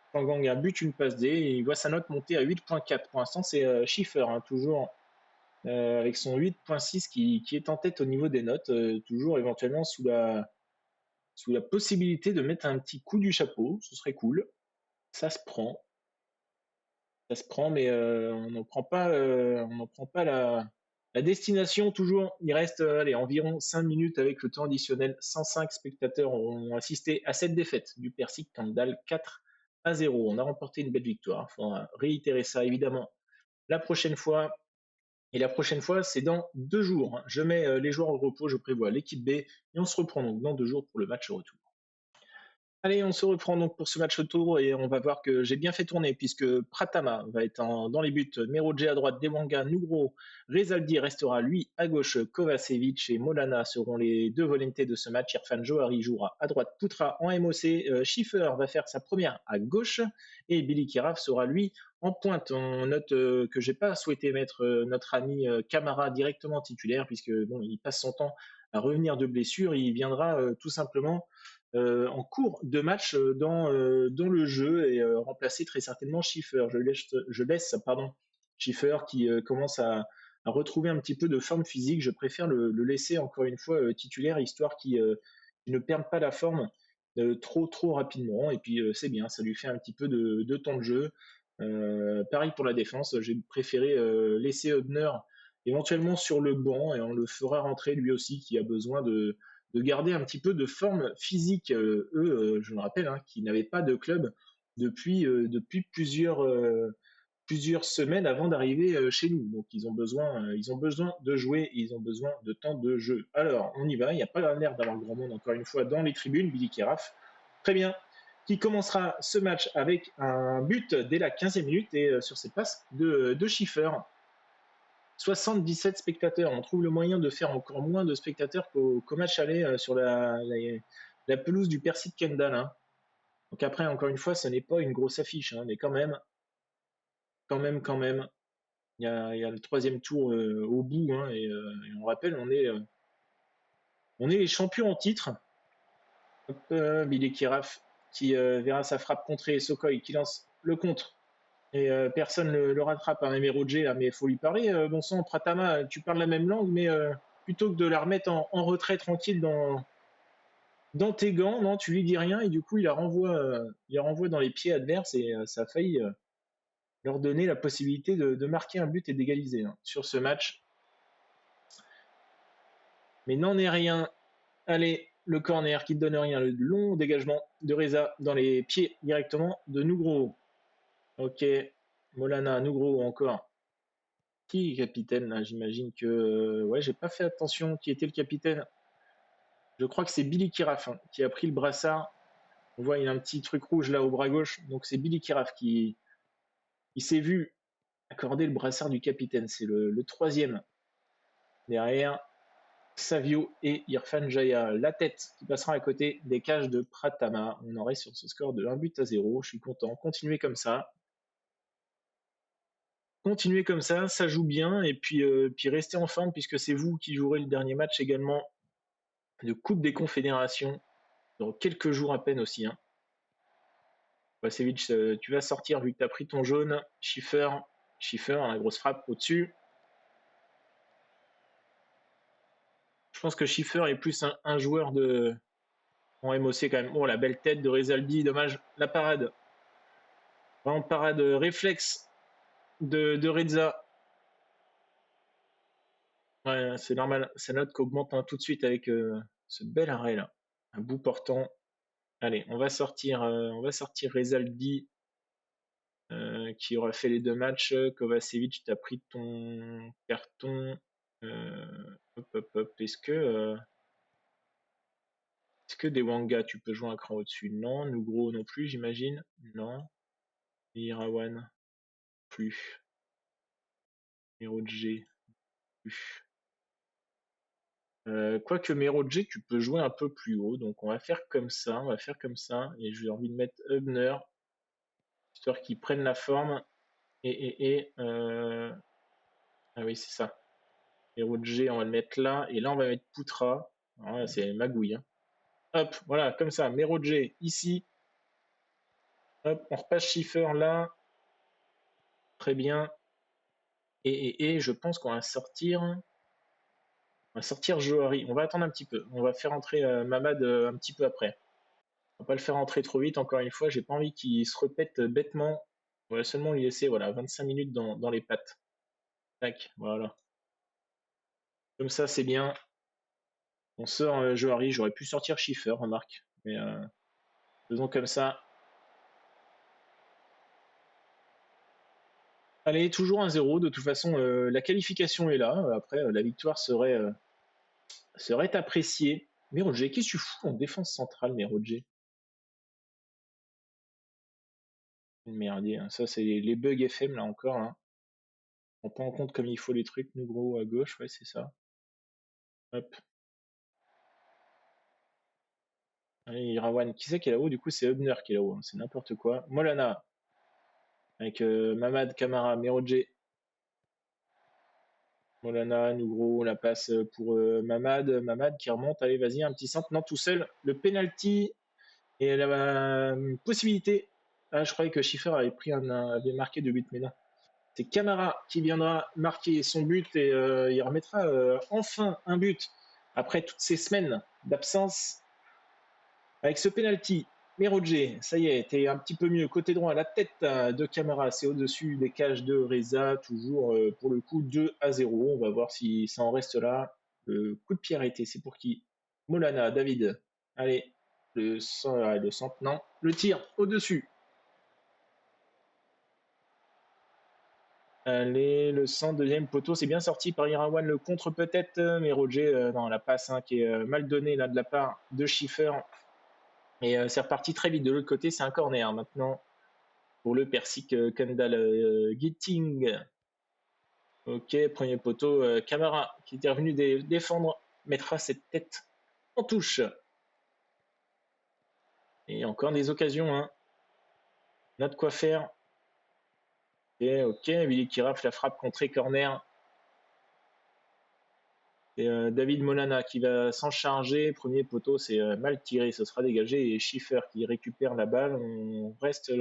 Sitangang un but, une passe D, et il voit sa note monter à 8.4. Pour l'instant, c'est Schiffer, hein, toujours avec son 8.6 qui est en tête au niveau des notes, toujours éventuellement sous la possibilité de mettre un petit coup du chapeau, ce serait cool. Ça se prend. Ça se prend, mais on n'en prend pas La destination, toujours, il reste allez, environ 5 minutes avec le temps additionnel. 105 spectateurs ont assisté à cette défaite du Persik Kandal 4-0. On a remporté une belle victoire. Il faudra réitérer ça évidemment la prochaine fois. Et la prochaine fois, c'est dans 2 jours. Je mets les joueurs au repos, je prévois l'équipe B et on se reprend donc dans 2 jours pour le match retour. Allez, on se reprend donc pour ce match retour et on va voir que j'ai bien fait tourner puisque Pratama va être dans les buts, Merodje à droite, Dewanga, Nugro, Rezaldi restera lui à gauche, Kovacevic et Molana seront les deux volontés de ce match. Irfan Johari jouera à droite, Putra en MOC, Schiffer va faire sa première à gauche et Billy Kiraf sera lui en pointe. On note que j'ai pas souhaité mettre notre ami Camara directement titulaire puisque bon, il passe son temps à revenir de blessure, il viendra tout simplement en cours de match dans le jeu et remplacer très certainement Schiffer. Je laisse Schiffer qui commence à retrouver un petit peu de forme physique. Je préfère le laisser encore une fois titulaire, histoire qu'il ne perde pas la forme trop rapidement. Et puis c'est bien, ça lui fait un petit peu de temps de jeu. Pareil pour la défense, j'ai préféré laisser Hubner éventuellement sur le banc et on le fera rentrer lui aussi qui a besoin de garder un petit peu de forme physique. Eux, je me rappelle, hein, qui n'avaient pas de club depuis plusieurs semaines avant d'arriver chez nous. Donc ils ont besoin de jouer et ils ont besoin de temps de jeu. Alors, on y va, il n'y a pas l'air d'avoir grand monde encore une fois dans les tribunes. Billy Keraf, très bien, qui commencera ce match avec un but dès la 15e minute et sur cette passe de Schiffer. 77 spectateurs. On trouve le moyen de faire encore moins de spectateurs qu'au match aller sur la pelouse du Persik Kendall. Hein. Donc après, encore une fois, ce n'est pas une grosse affiche, hein, mais quand même, il y a le troisième tour au bout. Hein, et on rappelle, on est les champions en titre. Hop, Billy Kiraf qui verra sa frappe contrée. Sokoi qui lance le contre. Et personne le rattrape, un Merodje, là, mais il faut lui parler. Bon sang, Pratama, tu parles la même langue, mais plutôt que de la remettre en retrait tranquille dans tes gants, non, tu lui dis rien, et du coup, il la renvoie dans les pieds adverses, et ça a failli leur donner la possibilité de marquer un but et d'égaliser hein, sur ce match. Mais n'en est rien. Allez, le corner qui ne donne rien, le long dégagement de Reza dans les pieds directement de Nugro. Ok, Molana, Nugro encore. Qui est capitaine là? J'imagine que. Ouais, j'ai pas fait attention qui était le capitaine. Je crois que c'est Billy Kiraf hein, qui a pris le brassard. On voit, il a un petit truc rouge là au bras gauche. Donc c'est Billy Kiraf qui il s'est vu accorder le brassard du capitaine. C'est le troisième. Derrière, Savio et Irfan Jaya. La tête qui passera à côté des cages de Pratama. On en reste sur ce score de 1-0. Je suis content. Continuez comme ça. Continuez comme ça joue bien. Et puis restez en forme puisque c'est vous qui jouerez le dernier match également de Coupe des Confédérations dans quelques jours à peine aussi. Hein. Vasevic, tu vas sortir vu que tu as pris ton jaune. Schiffer, la grosse frappe au-dessus. Je pense que Schiffer est plus un joueur en MOC quand même. Oh, la belle tête de Rezaldi, dommage. La parade. Vraiment parade réflexe de Reza. Ouais, c'est normal. Ça note qu'augmente hein, tout de suite avec ce bel arrêt là. Un bout portant. Allez, on va sortir Rezaldi qui aura fait les 2 matchs. Kovacevic, tu as pris ton carton. Hop. Est-ce que Dewanga, tu peux jouer un cran au-dessus? Non. Nugro non plus, j'imagine. Non. Irawan, plus. Merodje, plus. Quoique Merodje, tu peux jouer un peu plus haut. Donc on va faire comme ça. Et j'ai envie de mettre Hubner, histoire qu'ils prennent la forme. Ah oui, c'est ça. Merodje, on va le mettre là. Et là, on va mettre Putra. Alors c'est magouille. Hein. Hop, voilà, comme ça. Merodje ici. Hop, on repasse Schiffer là. Très bien. Et je pense qu'on va sortir. On va sortir Johari. On va attendre un petit peu. On va faire entrer Mamad un petit peu après. On va pas le faire entrer trop vite. Encore une fois, j'ai pas envie qu'il se répète bêtement. On va seulement lui laisser voilà 25 minutes dans les pattes. Tac, voilà. Comme ça, c'est bien. On sort Johari. J'aurais pu sortir Schiffer, remarque. Mais faisons comme ça. Allez, toujours 1-0. De toute façon, la qualification est là. Après, la victoire serait appréciée. Mais Roger, qu'est-ce que tu fous en défense centrale, mais Roger? Merdier, hein. Ça, c'est les bugs FM, là, encore. Hein. On prend en compte comme il faut les trucs. Nous, gros, à gauche, ouais, c'est ça. Hop. Allez, Irawan. Qui c'est qui est là-haut? Du coup, c'est Hubner qui est là-haut. Hein. C'est n'importe quoi. Molana. Avec Mamad, Camara, Merodje. Molana, Nougro, la passe pour Mamad. Mamad qui remonte. Allez, vas-y, un petit centre. Non, tout seul. Le penalty. Et la possibilité. Ah, je croyais que Schiffer avait marqué de but, mais non. C'est Camara qui viendra marquer son but et il remettra enfin un but après toutes ces semaines d'absence avec ce penalty. Mais Roger, ça y est, t'es un petit peu mieux. Côté droit, la tête de Camara, c'est au-dessus des cages de Reza, toujours pour le coup 2-0. On va voir si ça en reste là. Le coup de pied arrêté, c'est pour qui? Molana, David. Allez, le centre, non. Le tir au-dessus. Allez, le centre, deuxième poteau, c'est bien sorti par Irawan, le contre peut-être, mais Roger, dans la passe hein, qui est mal donnée là de la part de Schiffer. Et c'est reparti très vite de l'autre côté, c'est un corner maintenant pour le Persik Kendall Gitting. Ok, premier poteau, Camara qui était revenu défendre, mettra cette tête en touche. Et encore des occasions, hein. On a de quoi faire. Et ok, Willy qui rafle la frappe contrée corner. Et David Molana qui va s'en charger. Premier poteau, c'est mal tiré, ce sera dégagé. Et Schiffer qui récupère la balle. On reste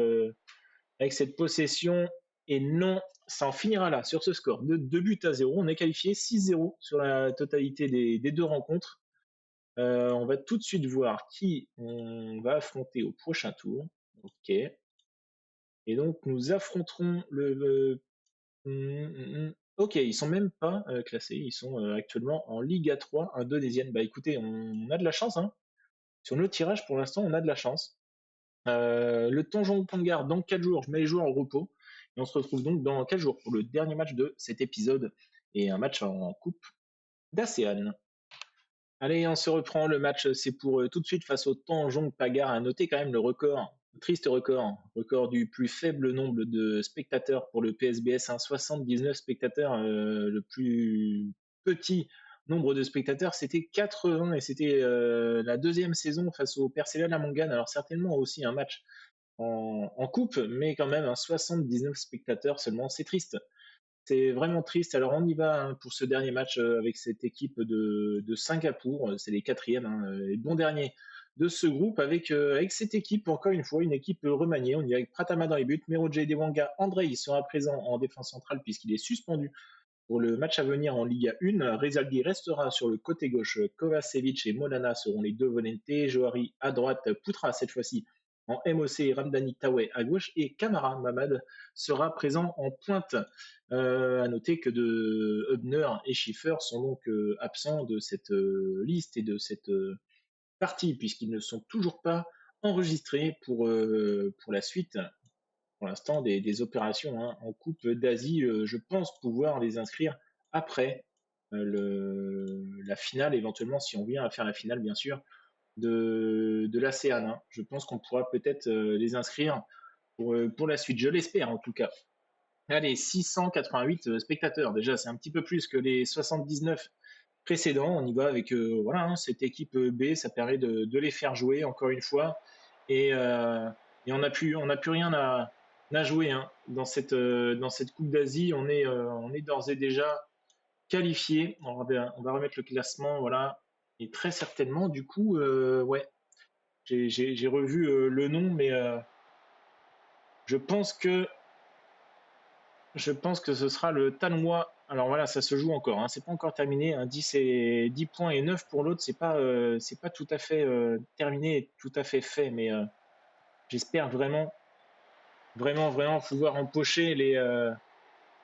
avec cette possession. Et non, ça en finira là sur ce score de 2-0. On est qualifié 6-0 sur la totalité des deux rencontres. On va tout de suite voir qui on va affronter au prochain tour. Ok. Et donc nous affronterons le Ok, ils sont même pas classés, ils sont actuellement en Liga 3 indonésienne. Bah écoutez, on a de la chance, hein. Sur nos tirages pour l'instant, on a de la chance. Le Tanjong Pangar dans 4 jours, je mets les joueurs en repos. Et on se retrouve donc dans 4 jours pour le dernier match de cet épisode et un match en Coupe d'ASEAN. Allez, on se reprend. Le match, c'est pour tout de suite face au Tanjong Pagar. À noter quand même le record, le triste record du plus faible nombre de spectateurs pour le PSBS. 79 spectateurs. Le plus petit nombre de spectateurs, c'était 80 et c'était la deuxième saison face au Persela Lamongan. Alors certainement aussi un match en coupe, mais quand même 79 spectateurs seulement. C'est triste. C'est vraiment triste. Alors on y va hein, pour ce dernier match avec cette équipe de Singapour. C'est les quatrièmes et bons derniers de ce groupe avec cette équipe, encore une fois, une équipe remaniée. On y va avec Pratama dans les buts, Meroje Dewanga, André il sera présent en défense centrale puisqu'il est suspendu pour le match à venir en Liga 1. Rezaldi restera sur le côté gauche. Kovacevic et Molana seront les deux volontés. Johari à droite, Poutra cette fois-ci en MOC, Ramdani Tawe à gauche et Kamara Mamad sera présent en pointe. À noter que de Hubner et Schiffer sont donc absents de cette liste et de cette partie puisqu'ils ne sont toujours pas enregistrés pour la suite pour l'instant des opérations hein, en Coupe d'Asie. Je pense pouvoir les inscrire après la finale, éventuellement, si on vient à faire la finale, bien sûr, de l'ASEAN. Hein. Je pense qu'on pourra peut-être les inscrire pour la suite. Je l'espère, en tout cas. Allez, 688 spectateurs. Déjà, c'est un petit peu plus que les 79 précédents. On y va avec voilà, hein, cette équipe B. Ça permet de les faire jouer, encore une fois. Et, euh, et on n'a plus rien à jouer hein. Dans cette Coupe d'Asie. On est d'ores et déjà qualifié. On va remettre le classement, voilà. Et très certainement, du coup, ouais, j'ai revu le nom, mais je pense que je pense que ce sera le Tanois. Alors voilà, ça se joue encore, hein, c'est pas encore terminé. Hein, 10 points et 9 pour l'autre, c'est pas tout à fait terminé, tout à fait fait, mais j'espère vraiment pouvoir empocher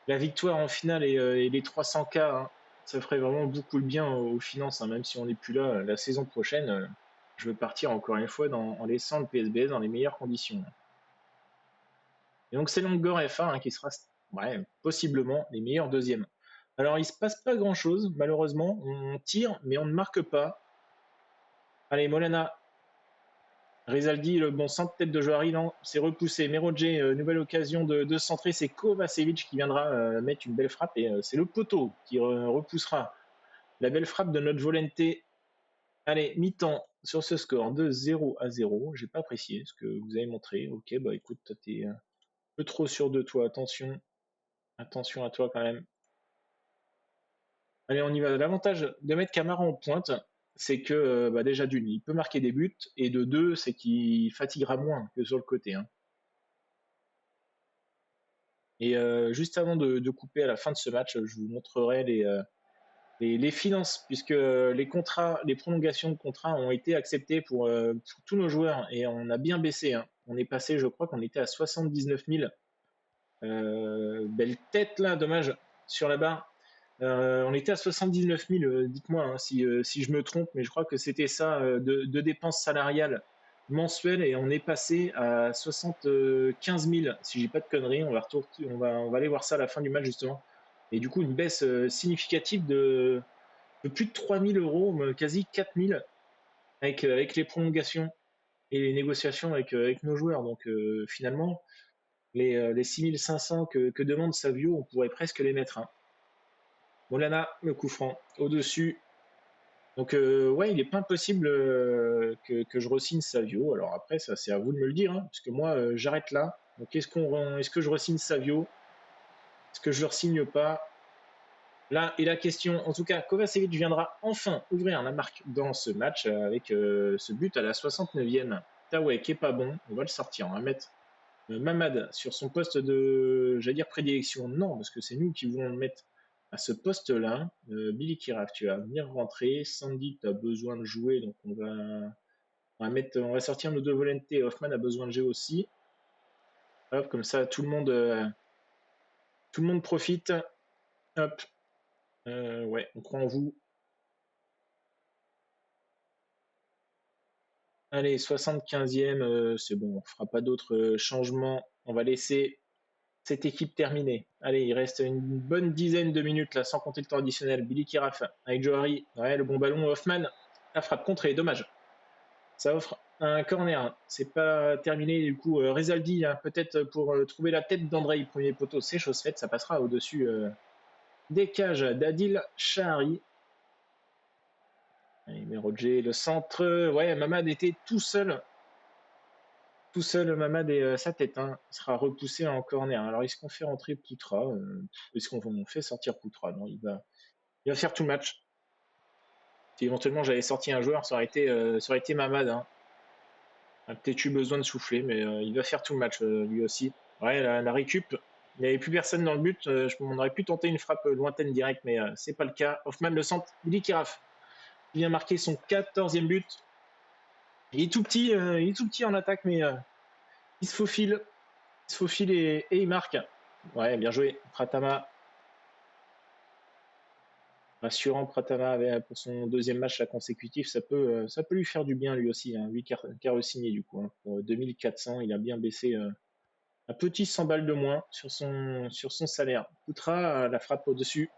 la victoire en finale et les 300K. Hein. Ça ferait vraiment beaucoup de bien aux finances, hein, même si on n'est plus là la saison prochaine. Je veux partir encore une fois en laissant le PSBS dans les meilleures conditions. Et donc c'est Langor F1 qui sera ouais, possiblement les meilleurs deuxièmes. Alors il se passe pas grand-chose, malheureusement. On tire, mais on ne marque pas. Allez, Molana, Rizaldi, le bon centre tête de Joari, non, c'est repoussé. Merodje, nouvelle occasion de centrer. C'est Kovacevic qui viendra mettre une belle frappe et c'est le poteau qui repoussera la belle frappe de notre Volenté. Allez, mi-temps sur ce score de 0-0. J'ai pas apprécié ce que vous avez montré. Ok, bah écoute, t'es un peu trop sûr de toi. Attention, attention à toi quand même. Allez, on y va. L'avantage de mettre Camara en pointe, c'est que bah, déjà d'une, il peut marquer des buts, et de deux, c'est qu'il fatiguera moins que sur le côté, hein. Et juste avant de couper à la fin de ce match, je vous montrerai les finances, puisque les contrats, les prolongations de contrats ont été acceptées pour tous nos joueurs, et on a bien baissé, hein. On est passé, je crois qu'on était à 79 000. Belle tête là, dommage, sur la barre. On était à 79 000, dites-moi hein, si je me trompe, mais je crois que c'était ça de dépenses salariales mensuelles et on est passé à 75 000, si j'ai pas de conneries. On va aller voir ça à la fin du match justement. Et du coup, une baisse significative de plus de 3 000 euros, quasi 4 000 avec les prolongations et les négociations avec nos joueurs. Donc finalement, les 6 500 que demande Savio, on pourrait presque les mettre, hein. Molana, le coup franc, au-dessus. Donc, ouais, il n'est pas impossible que je re-signe Savio. Alors après, ça, c'est à vous de me le dire, hein, parce que moi, j'arrête là. Donc, est-ce que je re-signe Savio? Est-ce que je ne re-signe pas? Là est la question. En tout cas, Kovacevic viendra enfin ouvrir la marque dans ce match avec ce but à la 69e. Tawek qui est pas bon. On va le sortir. On va mettre Mamad sur son poste de, j'allais dire prédilection, non, parce que c'est nous qui voulons le mettre à ce poste-là. Billy Kiraf, tu vas venir rentrer. Sandy, tu as besoin de jouer, donc on va sortir nos deux volontés. Hoffman a besoin de jouer aussi. Hop, comme ça, tout le monde profite. Hop, ouais, on croit en vous. Allez, 75e, c'est bon, on fera pas d'autres changements. On va laisser cette équipe terminée. Allez, il reste une bonne dizaine de minutes là, sans compter le temps additionnel. Billy Kiraf avec Johari. Ouais, le bon ballon. Hoffman. La frappe contrée, dommage. Ça offre un corner. C'est pas terminé. Du coup, Rezaldi, hein, peut-être pour trouver la tête d'Andrei, premier poteau, c'est chose faite. Ça passera au-dessus des cages d'Adil Shahari. Mais Roger, le centre. Ouais, Mamad était tout seul. Tout seul, Mamad et sa tête, hein, sera repoussé en corner. Alors, est-ce qu'on fait rentrer Poutra? Est-ce qu'on fait sortir Poutra? Non, il va faire tout le match. Si éventuellement j'avais sorti un joueur, ça aurait été Mamad, hein. A peut-être eu besoin de souffler, mais il va faire tout le match lui aussi. Ouais, la récup. Il n'y avait plus personne dans le but. On aurait pu tenter une frappe lointaine directe, mais c'est pas le cas. Hoffman le centre. Billy Kiraf. Il vient marquer son 14e but. Il est tout petit, il est tout petit en attaque, mais il se faufile. Il se faufile et il marque. Ouais, bien joué. Pratama. Rassurant Pratama pour son deuxième match consécutif. Ça peut lui faire du bien lui aussi, hein. Lui qui a re-signé du coup, hein. Pour 2400, il a bien baissé un petit 100 balles de moins sur son salaire. Poutra la frappe au-dessus.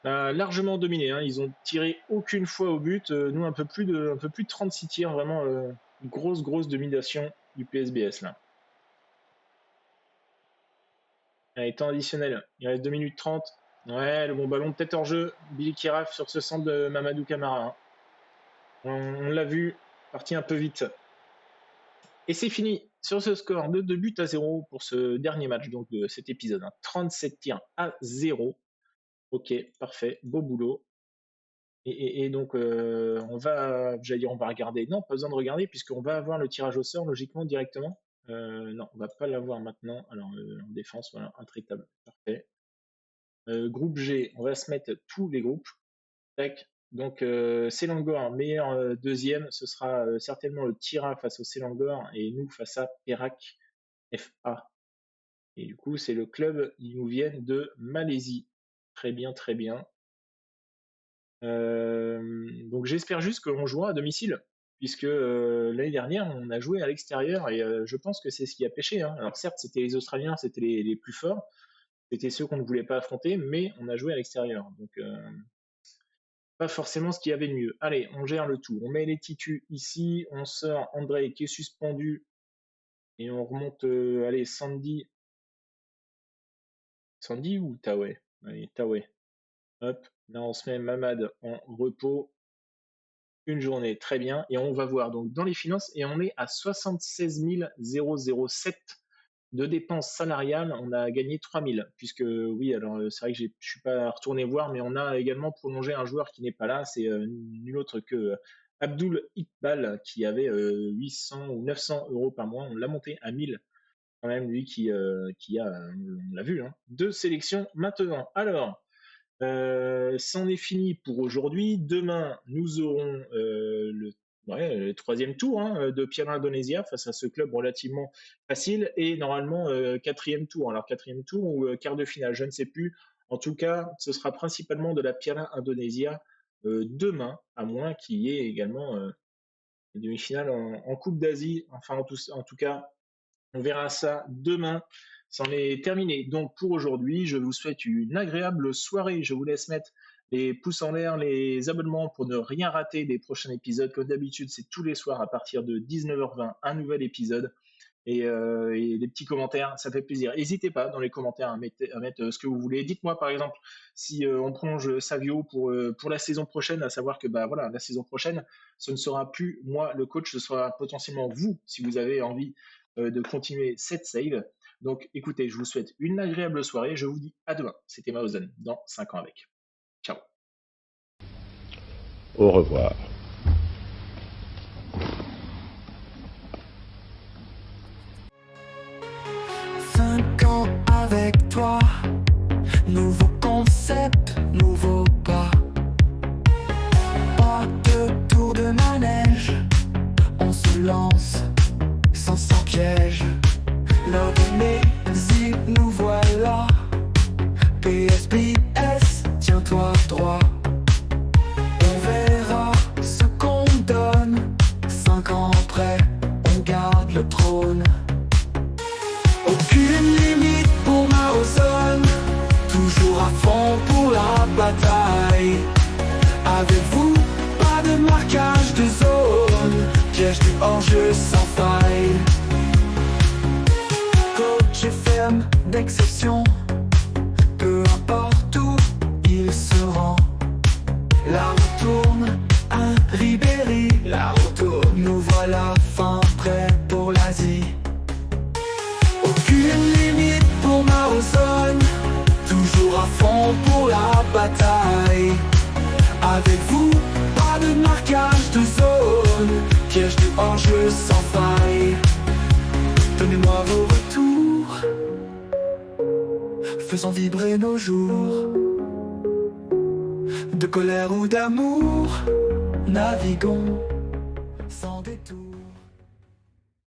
Largement dominé, hein. Ils ont tiré aucune fois au but. Nous, un peu plus de 36 tirs. Vraiment une grosse domination du PSBS là. Allez, temps additionnel. Il reste 2 minutes 30. Ouais, le bon ballon, peut-être hors jeu. Billy Kiraf sur ce centre de Mamadou Camara, hein. On l'a vu, parti un peu vite. Et c'est fini sur ce score de 2 buts à 0 pour ce dernier match donc, de cet épisode, hein. 37 tirs à 0. Ok, parfait, beau boulot. Et donc, on va regarder. Non, pas besoin de regarder, puisqu'on va avoir le tirage au sort, logiquement, directement. Non, on va pas l'avoir maintenant. Alors, en défense, voilà, intraitable. Parfait. Groupe G, on va se mettre tous les groupes. Tac. Donc, Selangor, meilleur deuxième. Ce sera certainement le Tira face au Selangor et nous face à Perak FA. Et du coup, c'est le club, ils nous viennent de Malaisie. Très bien, très bien. Donc j'espère juste qu'on jouera à domicile, puisque l'année dernière, on a joué à l'extérieur et je pense que c'est ce qui a pêché, hein. Alors certes, c'était les Australiens, c'était les plus forts, c'était ceux qu'on ne voulait pas affronter, mais on a joué à l'extérieur. Donc pas forcément ce qu'il y avait de mieux. Allez, on gère le tout. On met les titus ici, on sort André qui est suspendu et on remonte, allez, Sandy. Sandy ou Taoué? Allez, Taoué. Hop, là on se met Mamad en repos. Une journée, très bien. Et on va voir donc dans les finances, et on est à 76 007 de dépenses salariales. On a gagné 3 000, puisque oui, alors c'est vrai que je ne suis pas retourné voir, mais on a également prolongé un joueur qui n'est pas là. C'est nul autre que Abdul Iqbal, qui avait 800 ou 900 euros par mois. On l'a monté à 1000 quand même, lui qui a, on l'a vu, hein, deux sélections maintenant. Alors, c'en est fini pour aujourd'hui. Demain, nous aurons le troisième tour, hein, de Piala Indonesia face à ce club relativement facile, et normalement quatrième tour. Alors quatrième tour ou quart de finale, je ne sais plus. En tout cas, ce sera principalement de la Piala Indonesia demain, à moins qu'il y ait également une demi-finale en Coupe d'Asie. Enfin, en tout cas, on verra ça demain. C'en est terminé donc pour aujourd'hui. Je vous souhaite une agréable soirée. Je vous laisse mettre les pouces en l'air, les abonnements pour ne rien rater des prochains épisodes. Comme d'habitude, c'est tous les soirs à partir de 19h20 un nouvel épisode. Et les petits commentaires, ça fait plaisir. N'hésitez pas dans les commentaires à mettre ce que vous voulez. Dites-moi par exemple si on prolonge Savio pour la saison prochaine, à savoir que bah voilà, la saison prochaine, ce ne sera plus moi le coach, ce sera potentiellement vous si vous avez envie de continuer cette save. Donc écoutez, je vous souhaite une agréable soirée. Je vous dis à demain. C'était Maozen dans 5 ans avec. Ciao. Au revoir. 5 ans avec toi, nouveau concept, nouveau pas. Pas de tour de manège, on se lance sans piège. L'heure donnée, zip, nous voilà. PSPS, tiens-toi droit. On verra ce qu'on donne. 5 ans après, on garde le trône. Aucune limite pour Maozone, toujours à fond pour la bataille. Avec vous, pas de marquage de zone, piège du hors-jeu sans faille. Coach et ferme d'exception, peu importe où il se rend. La roue tourne, un Ribéry, la roue tourne, nous voilà fin prêts pour l'Asie. Aucune limite pour Maozone, toujours à fond pour la bataille. Avec vous, pas de marquage de zone, piège du hors-jeu sans faille. Donnez-moi vos retours, faisons vibrer nos jours. De colère ou d'amour, naviguons sans détour.